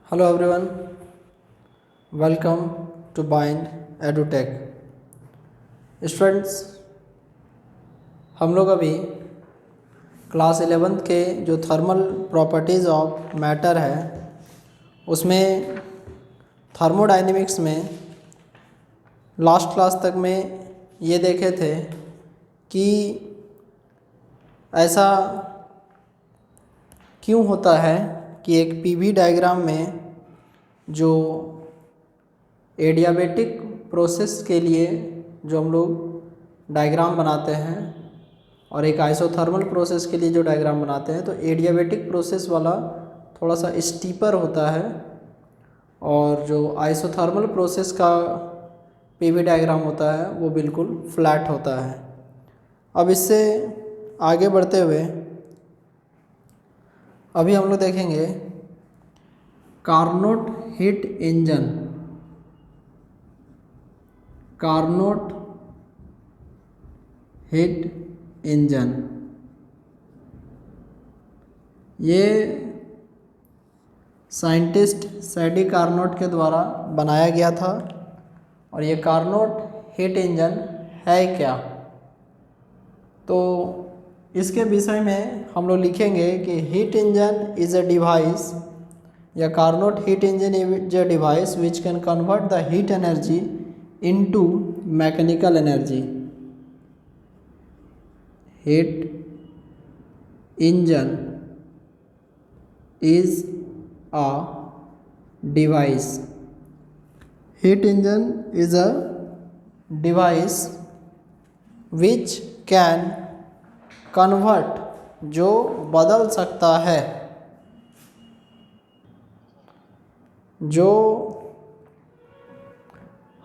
Hello everyone, welcome to Bind EduTech। Students, हम लोग अभी क्लास 11th के जो थर्मल प्रॉपर्टीज़ ऑफ मैटर है उसमें थर्मोडायनेमिक्स में लास्ट क्लास तक में ये देखे थे कि ऐसा क्यों होता है कि एक पीवी डायग्राम में जो एडियाबेटिक प्रोसेस के लिए जो हम लोग डायग्राम बनाते हैं और एक आइसोथर्मल प्रोसेस के लिए जो डायग्राम बनाते हैं, तो एडियाबेटिक प्रोसेस वाला थोड़ा सा स्टीपर होता है और जो आइसोथर्मल प्रोसेस का पीवी डायग्राम होता है वो बिल्कुल फ्लैट होता है। अब इससे आगे बढ़ते हुए अभी हम लोग देखेंगे Carnot heat engine. Carnot heat engine ये साइंटिस्ट सैडी कार्नोट के द्वारा बनाया गया था। और ये कार्नोट हीट इंजन है क्या, तो इसके विषय में हम लोग लिखेंगे कि heat engine is a device या Carnot heat engine is a device which can convert the heat energy into mechanical energy. Heat engine is a device. Heat engine is a device which can convert, जो बदल सकता है, जो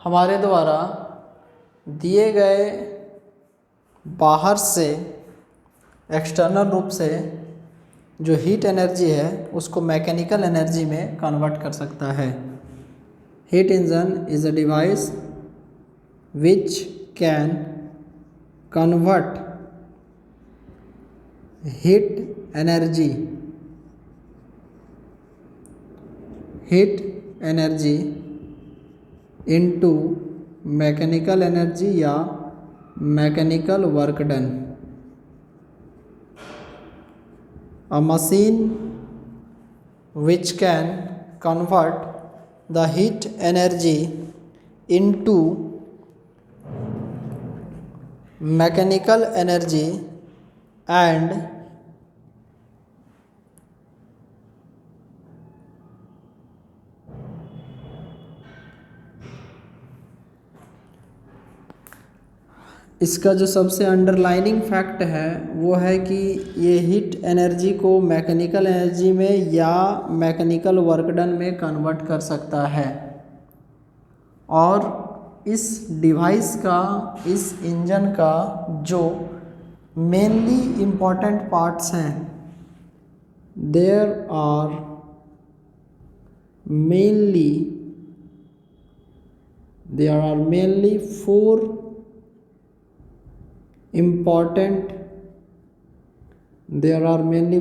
हमारे द्वारा दिए गए बाहर से एक्सटर्नल रूप से जो हीट एनर्जी है उसको मैकेनिकल एनर्जी में कन्वर्ट कर सकता है। Heat engine is a device which can convert heat energy into mechanical energy या mechanical work done. A machine which can convert the heat energy into mechanical energy and इसका जो सबसे underlining fact है वो है कि ये हीट एनर्जी को मैकेनिकल एनर्जी में या मैकेनिकल वर्क डन में कन्वर्ट कर सकता है। और इस डिवाइस का, इस इंजन का जो मेनली इम्पॉर्टेंट पार्ट्स हैं, there are mainly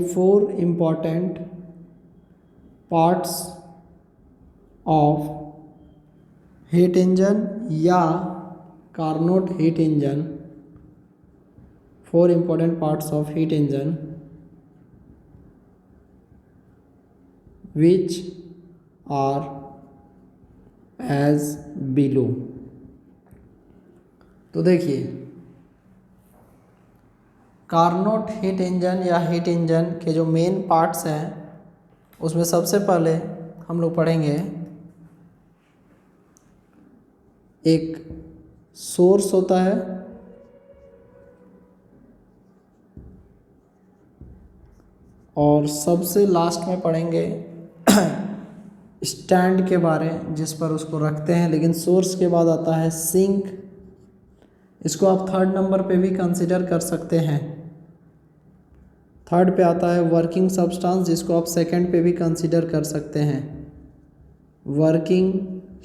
4 important parts of heat engine या Carnot heat engine. 4 important parts of heat engine which are as below। तो देखिए, कार्नोट हीट इंजन या हीट इंजन के जो मेन पार्ट्स हैं उसमें सबसे पहले हम लोग पढ़ेंगे एक सोर्स होता है, और सबसे लास्ट में पढ़ेंगे स्टैंड के बारे जिस पर उसको रखते हैं। लेकिन सोर्स के बाद आता है सिंक, इसको आप 3rd नंबर पे भी कंसिडर कर सकते हैं। 3rd पे आता है वर्किंग सब्सटेंस, जिसको आप 2nd पे भी कंसिडर कर सकते हैं, working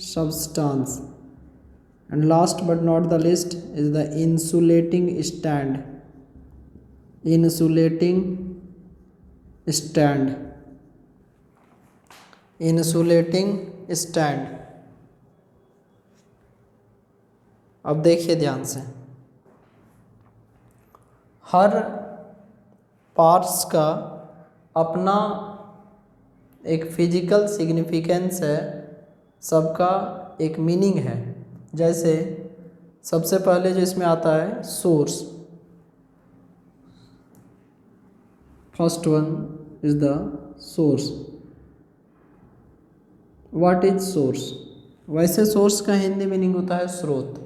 substance. And last but not the list is the insulating stand. Insulating stand insulating stand. अब देखिए ध्यान से, हर पार्ट्स का अपना एक फिजिकल सिग्निफिकेंस है, सबका एक मीनिंग है। जैसे सबसे पहले जो इसमें आता है source, first one is the source. What is source? वैसे सोर्स का हिंदी मीनिंग होता है स्रोत।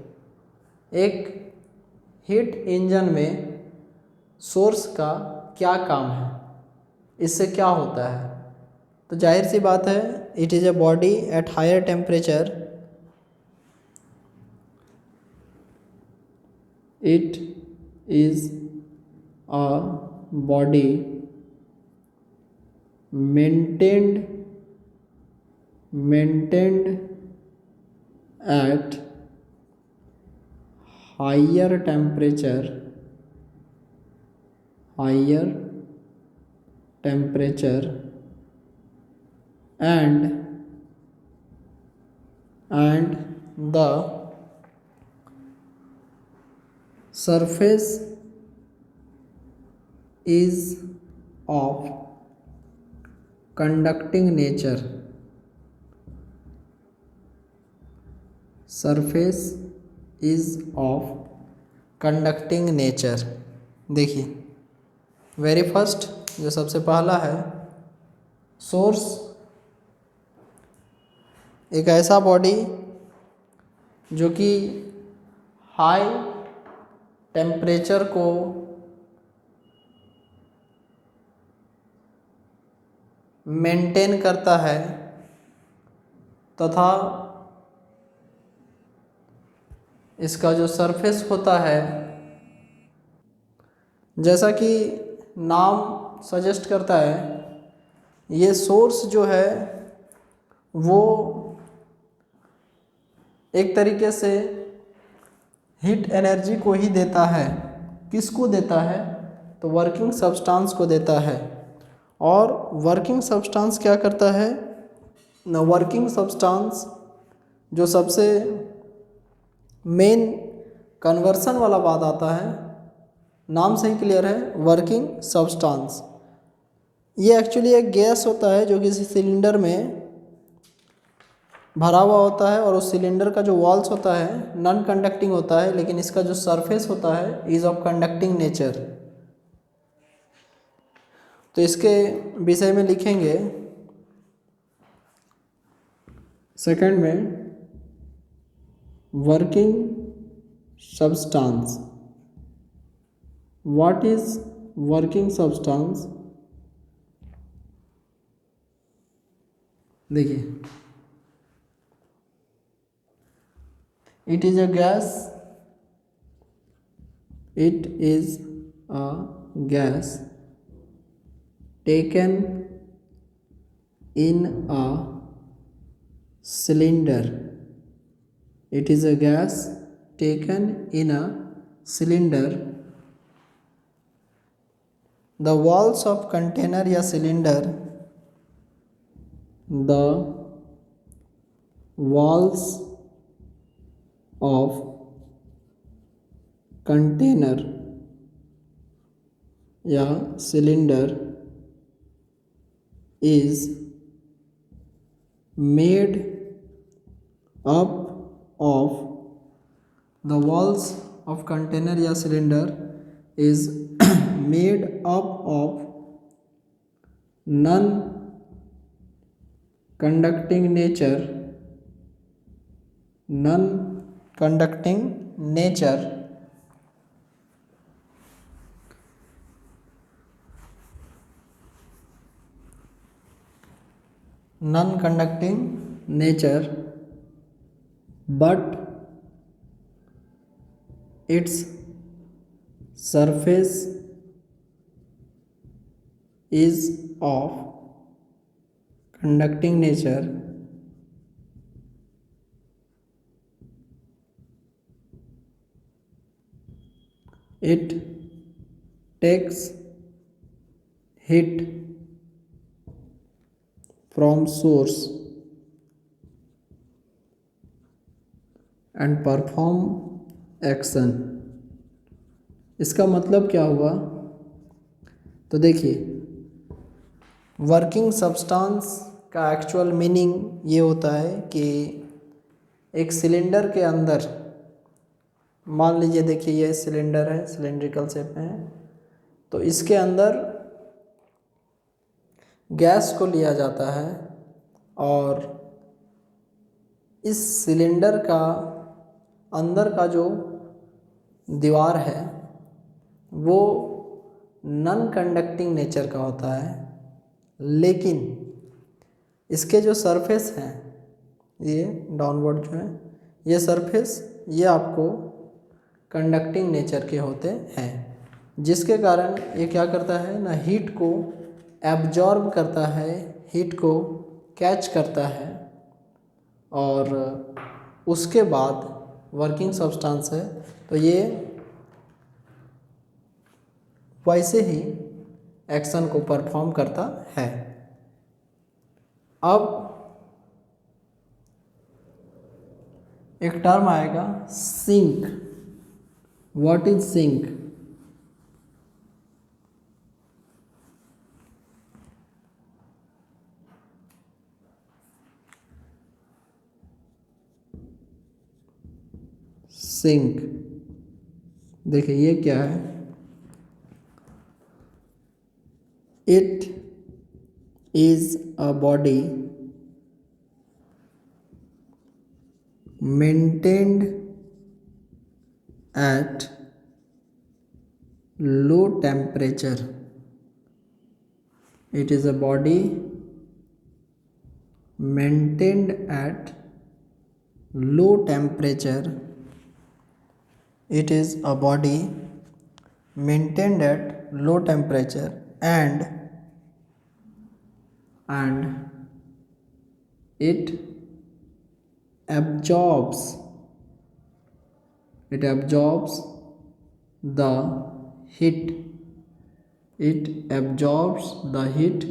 एक हीट इंजन में सोर्स का क्या काम है, इससे क्या होता है? तो जाहिर सी बात है, it is a body at higher temperature, it is a body maintained at higher temperature and the surface is of conducting nature। Surface is of conducting nature. देखिए, वेरी फर्स्ट जो सबसे पहला है, सोर्स एक ऐसा बॉडी जो कि high temperature को मेंटेन करता है तथा इसका जो सरफेस होता है, जैसा कि नाम सजेस्ट करता है, ये सोर्स जो है वो एक तरीके से हीट एनर्जी को ही देता है। किसको देता है? तो वर्किंग सब्सटेंस को देता है। और वर्किंग सब्सटेंस क्या करता है? न वर्किंग सब्सटेंस जो सबसे मेन कन्वर्सन वाला बात आता है, नाम से ही क्लियर है, वर्किंग सब्सटेंस। ये एक्चुअली एक गैस होता है जो किसी सिलेंडर में भरा हुआ होता है और उस सिलेंडर का जो वॉल्स होता है नॉन कंडक्टिंग होता है, लेकिन इसका जो सरफेस होता है इज ऑफ कंडक्टिंग नेचर। तो इसके विषय में लिखेंगे सेकंड में, working substance. What is working substance? देखिए, it is a gas, it is a gas taken in a cylinder, it is a gas taken in a cylinder। the walls of container या cylinder, the walls of container या cylinder is made up of, the walls of container या cylinder is made up of non conducting nature, non-conducting nature non-conducting nature, but its surface is of conducting nature। it takes heat from source and perform action. इसका मतलब क्या हुआ? तो देखिए, working substance का actual meaning ये होता है कि एक सिलेंडर के अंदर, मान लीजिए देखिए ये सिलेंडर है, सिलेंड्रिकल शेप में है, तो इसके अंदर गैस को लिया जाता है और इस सिलेंडर का अंदर का जो दीवार है वो नॉन कंडक्टिंग नेचर का होता है, लेकिन इसके जो सरफेस हैं, ये डाउनवर्ड जो है, ये सरफेस ये आपको कंडक्टिंग नेचर के होते हैं, जिसके कारण ये क्या करता है ना, हीट को एब्जॉर्ब करता है, हीट को कैच करता है और उसके बाद वर्किंग सब्सटेंस है तो ये वैसे ही एक्शन को परफॉर्म करता है। अब एक टर्म आएगा sink. What is sink? Sink, देखिए ये क्या है? It is a body maintained at low temperature. It is a body maintained at low temperature. It is a body maintained at low temperature and it absorbs the heat. It absorbs the heat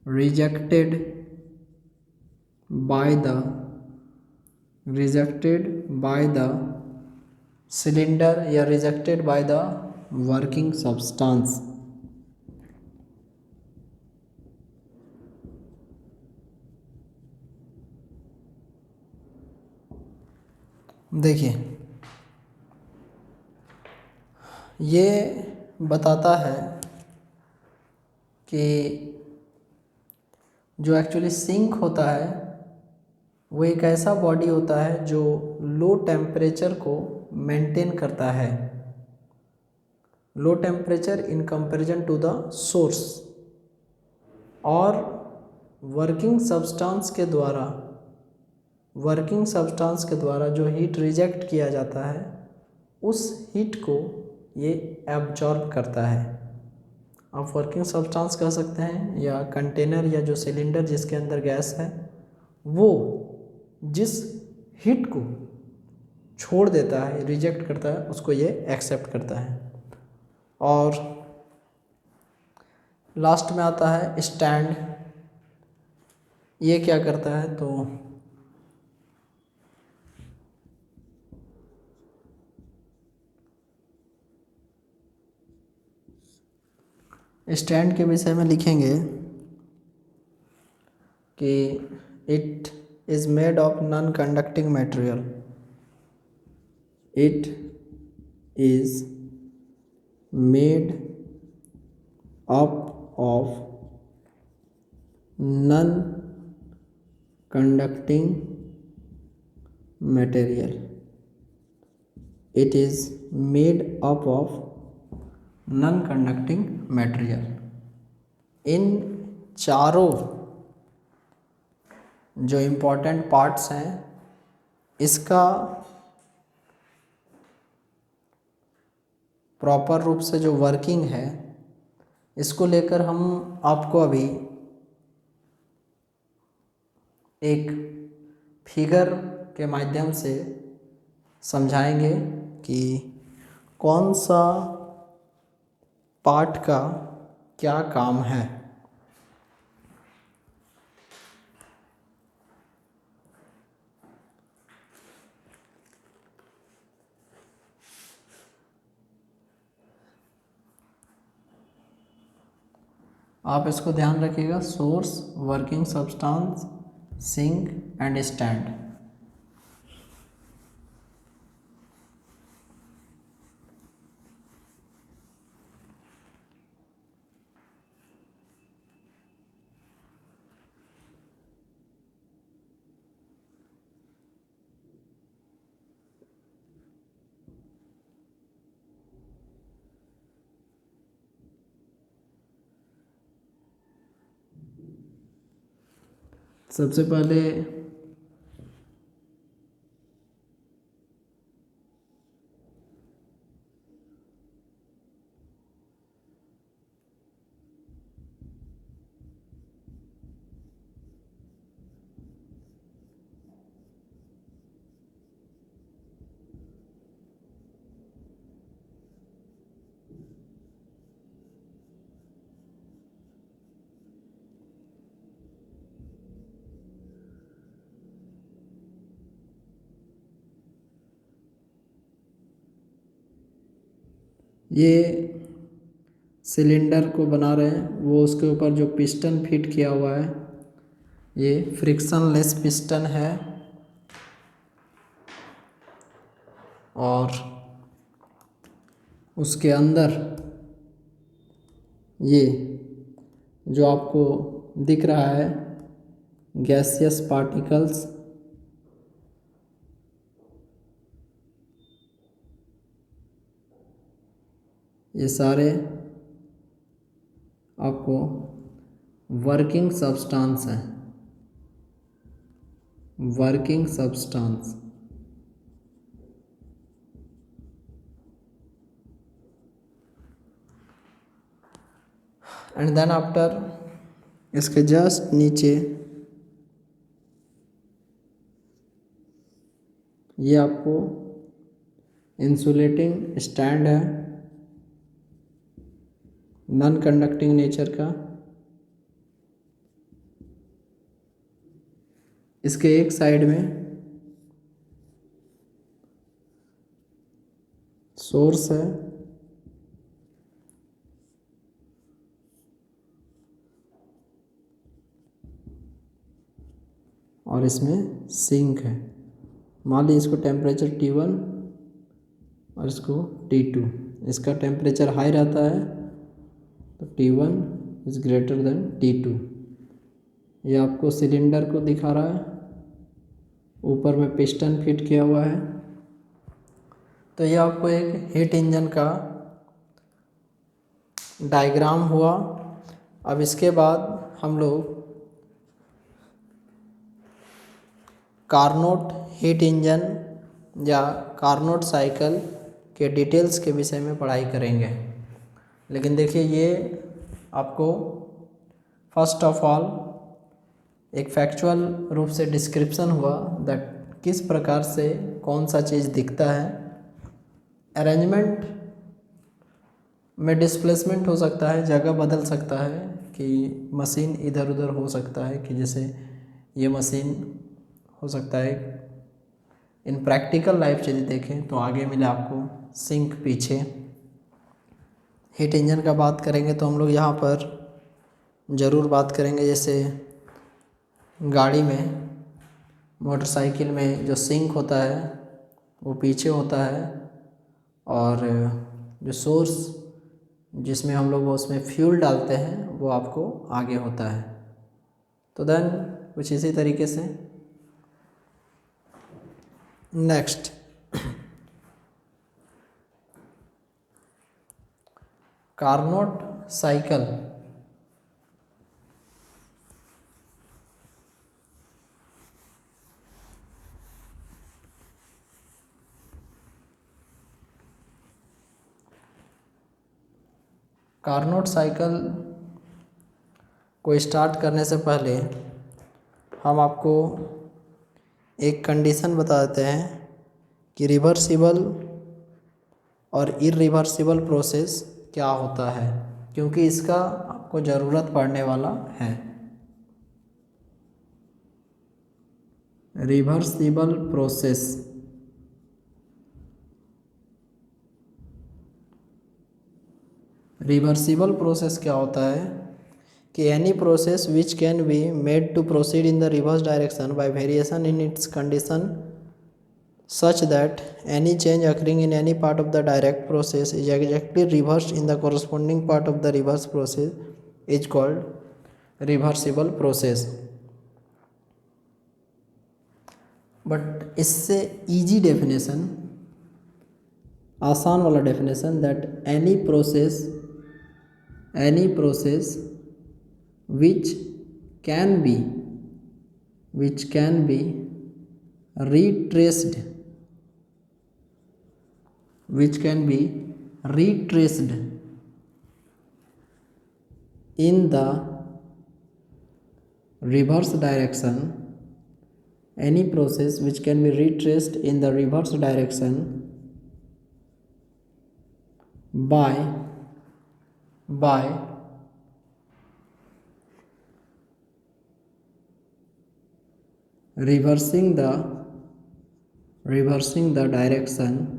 rejected by the cylinder या rejected by the working substance. देखिए ये बताता है कि जो actually sink होता है वो एक ऐसा बॉडी होता है जो लो टेम्परेचर को मेंटेन करता है, low temperature in comparison to the source, और वर्किंग सब्सटेंस के द्वारा जो हीट रिजेक्ट किया जाता है उस हीट को ये एब्जॉर्ब करता है। आप वर्किंग सब्सटेंस कह सकते हैं या कंटेनर या जो सिलेंडर जिसके अंदर गैस है वो जिस हीट को छोड़ देता है, रिजेक्ट करता है, उसको ये एक्सेप्ट करता है। और लास्ट में आता है स्टैंड। ये क्या करता है? तो स्टैंड के विषय में लिखेंगे कि it is made of non conducting material. It is made up of non conducting material. It is made up of non conducting material. इन चारों जो इम्पोर्टेंट पार्ट्स हैं इसका प्रॉपर रूप से जो वर्किंग है इसको लेकर हम आपको अभी एक फिगर के माध्यम से समझाएंगे कि कौन सा पार्ट का क्या काम है। आप इसको ध्यान रखिएगा, source, working substance, sink and stand. सबसे पहले ये सिलेंडर को बना रहे हैं, वो उसके ऊपर जो पिस्टन फिट किया हुआ है ये फ्रिक्शन लेस पिस्टन है, और उसके अंदर ये जो आपको दिख रहा है गैसियस पार्टिकल्स, ये सारे आपको वर्किंग सब्सटेंस हैं, working substance. And then after इसके जस्ट नीचे ये आपको इंसुलेटिंग स्टैंड है, नॉन कंडक्टिंग नेचर का। इसके एक साइड में सोर्स है और इसमें सिंक है। मान लीजिए इसको टेम्परेचर T1 और इसको T2, इसका टेम्परेचर हाई रहता है तो T1 is greater than T2। ये आपको सिलेंडर को दिखा रहा है, ऊपर में पिस्टन फिट किया हुआ है। तो ये आपको एक हीट इंजन का डायग्राम हुआ। अब इसके बाद हम लोग कार्नोट हीट इंजन या कार्नोट साइकिल के डिटेल्स के विषय में पढ़ाई करेंगे। लेकिन देखिए ये आपको फर्स्ट ऑफ ऑल एक फैक्चुअल रूप से डिस्क्रिप्शन हुआ दैट किस प्रकार से कौन सा चीज़ दिखता है। अरेंजमेंट में डिस्प्लेसमेंट हो सकता है, जगह बदल सकता है कि मशीन इधर उधर हो सकता है, कि जैसे ये मशीन हो सकता है। इन प्रैक्टिकल लाइफ यदि देखें तो आगे मिले आपको सिंक पीछे। हीट इंजन का बात करेंगे तो हम लोग यहाँ पर ज़रूर बात करेंगे, जैसे गाड़ी में, मोटरसाइकिल में जो सिंक होता है वो पीछे होता है, और जो सोर्स जिसमें हम लोग उसमें फ्यूल डालते हैं वो आपको आगे होता है। तो देन कुछ इसी तरीके से next Carnot cycle. Carnot cycle को स्टार्ट करने से पहले हम आपको एक कंडीशन बता देते हैं कि रिवर्सिबल और इरिवर्सिबल प्रोसेस क्या होता है, क्योंकि इसका आपको ज़रूरत पड़ने वाला है। रिवर्सिबल प्रोसेस, रिवर्सिबल प्रोसेस क्या होता है कि any process which can be made to proceed in the reverse direction by variation in its condition such that any change occurring in any part of the direct process is exactly reversed in the corresponding part of the reverse process is called reversible process. But इससे easy definition, आसान वाला definition, that any process which can B retraced in the reverse direction, any process which can be retraced in the reverse direction by reversing the direction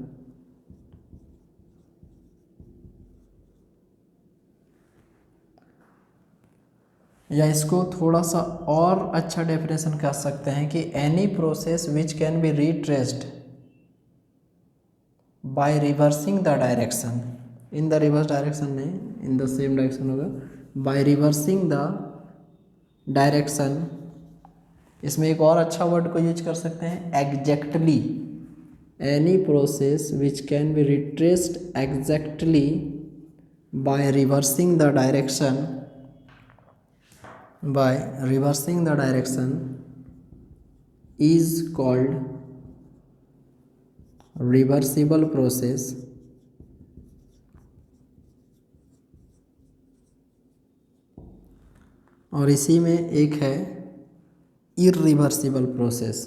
या इसको थोड़ा सा और अच्छा definition कर सकते हैं कि any process which can be retraced by reversing the direction, in the reverse direction नहीं, इन द सेम डायरेक्शन होगा, बाय रिवर्सिंग द डायरेक्शन। इसमें एक और अच्छा वर्ड को यूज कर सकते हैं, exactly. Any process which can be retraced exactly by reversing the direction is called reversible process. और इसी में एक है irreversible process।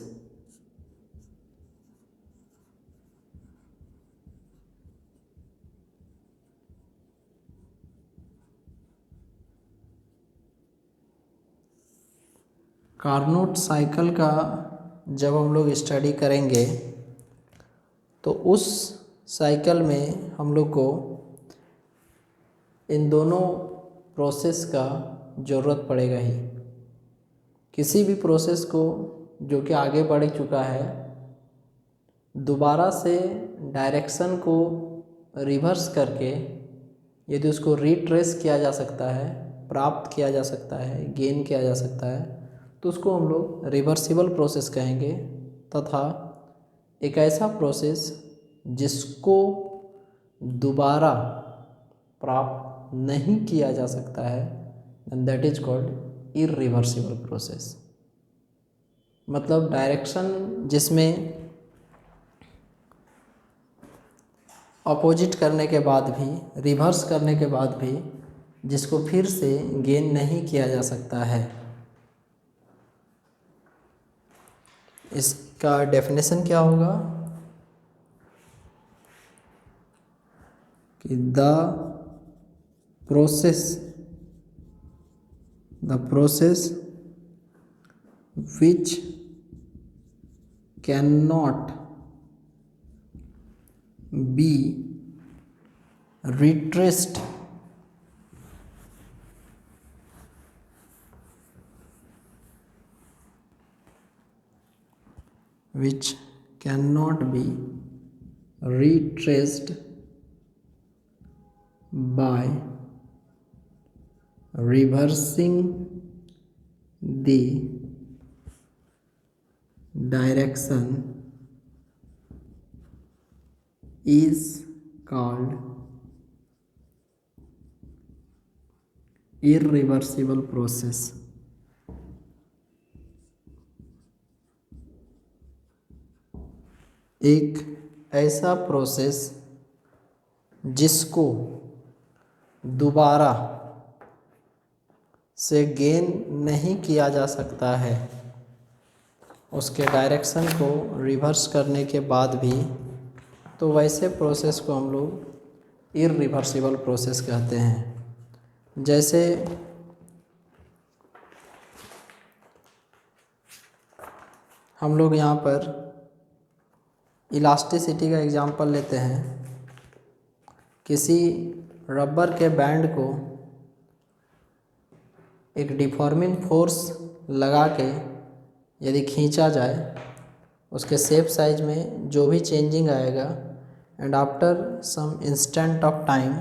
कार्नोट साइकिल का जब हम लोग स्टडी करेंगे तो उस साइकिल में हम लोग को इन दोनों प्रोसेस का ज़रूरत पड़ेगा ही। किसी भी प्रोसेस को जो कि आगे बढ़ चुका है, दोबारा से डायरेक्शन को रिवर्स करके यदि उसको रिट्रेस किया जा सकता है, प्राप्त किया जा सकता है, गेन किया जा सकता है, तो उसको हम लोग रिवर्सिबल प्रोसेस कहेंगे। तथा एक ऐसा प्रोसेस जिसको दोबारा प्राप्त नहीं किया जा सकता है, and that is called irreversible process. मतलब डायरेक्शन जिसमें अपोजिट करने के बाद भी, रिवर्स करने के बाद भी जिसको फिर से गेन नहीं किया जा सकता है। इसका डेफिनेशन क्या होगा कि the process which can not be retraced by reversing the direction is called irreversible process। एक ऐसा प्रोसेस जिसको दोबारा से गेन नहीं किया जा सकता है, उसके डायरेक्शन को रिवर्स करने के बाद भी, तो वैसे प्रोसेस को हम लोग इररिवर्सिबल प्रोसेस कहते हैं। जैसे हम लोग यहाँ पर इलास्टिसिटी का एग्जांपल लेते हैं। किसी रबर के बैंड को एक डिफॉर्मिंग फोर्स लगा के यदि खींचा जाए, उसके शेप साइज में जो भी चेंजिंग आएगा, and after some instant of time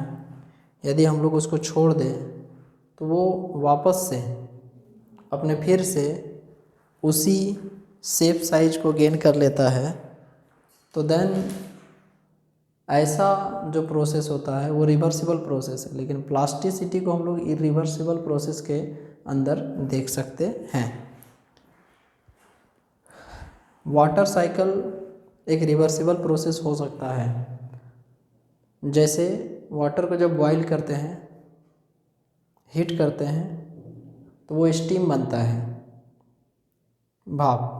यदि हम लोग उसको छोड़ दें तो वो वापस से अपने फिर से उसी शेप साइज को गेन कर लेता है। तो देन ऐसा जो प्रोसेस होता है वो रिवर्सिबल प्रोसेस है, लेकिन प्लास्टिसिटी को हम लोग इरिवर्सिबल प्रोसेस के अंदर देख सकते हैं। वाटर साइकिल एक रिवर्सिबल प्रोसेस हो सकता है। जैसे वाटर को जब बॉईल करते हैं, हीट करते हैं, तो वो स्टीम बनता है, भाप,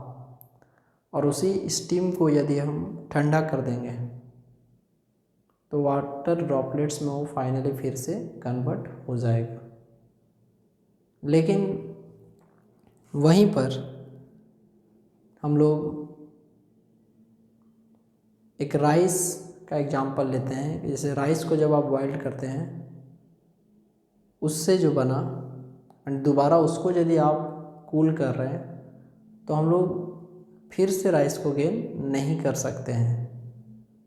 और उसी स्टीम को यदि हम ठंडा कर देंगे तो वाटर ड्रॉपलेट्स में वो फाइनली फिर से कन्वर्ट हो जाएगा। लेकिन वहीं पर हम लोग एक राइस का एग्जांपल लेते हैं। जैसे राइस को जब आप बॉईल करते हैं, उससे जो बना एंड दोबारा उसको यदि आप कूल कर रहे हैं तो हम लोग फिर से राइस को गेन नहीं कर सकते हैं।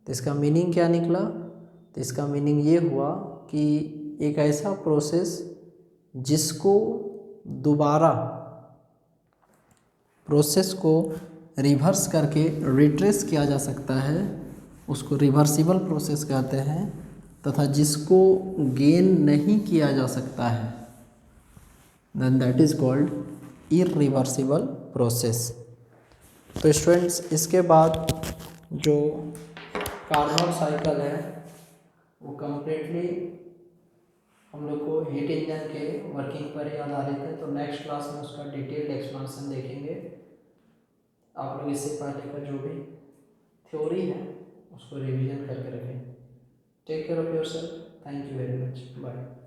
तो इसका मीनिंग क्या निकला? तो इसका मीनिंग ये हुआ कि एक ऐसा प्रोसेस जिसको दोबारा प्रोसेस को रिवर्स करके रिट्रेस किया जा सकता है, उसको रिवर्सिबल प्रोसेस कहते हैं, तथा जिसको गेन नहीं किया जा सकता है then that is called irreversible process. तो स्टूडेंट्स, इसके बाद जो कार्नोट साइकिल है वो कम्प्लीटली हम लोग को हीट इंजन के वर्किंग पर ही आधारित है। तो नेक्स्ट क्लास में उसका डिटेल्ड एक्सप्लेनेशन देखेंगे। आप लोग इससे पहले का जो भी थ्योरी है उसको रिवीजन करके रखें। Take care of yourself. Thank you very much. Bye.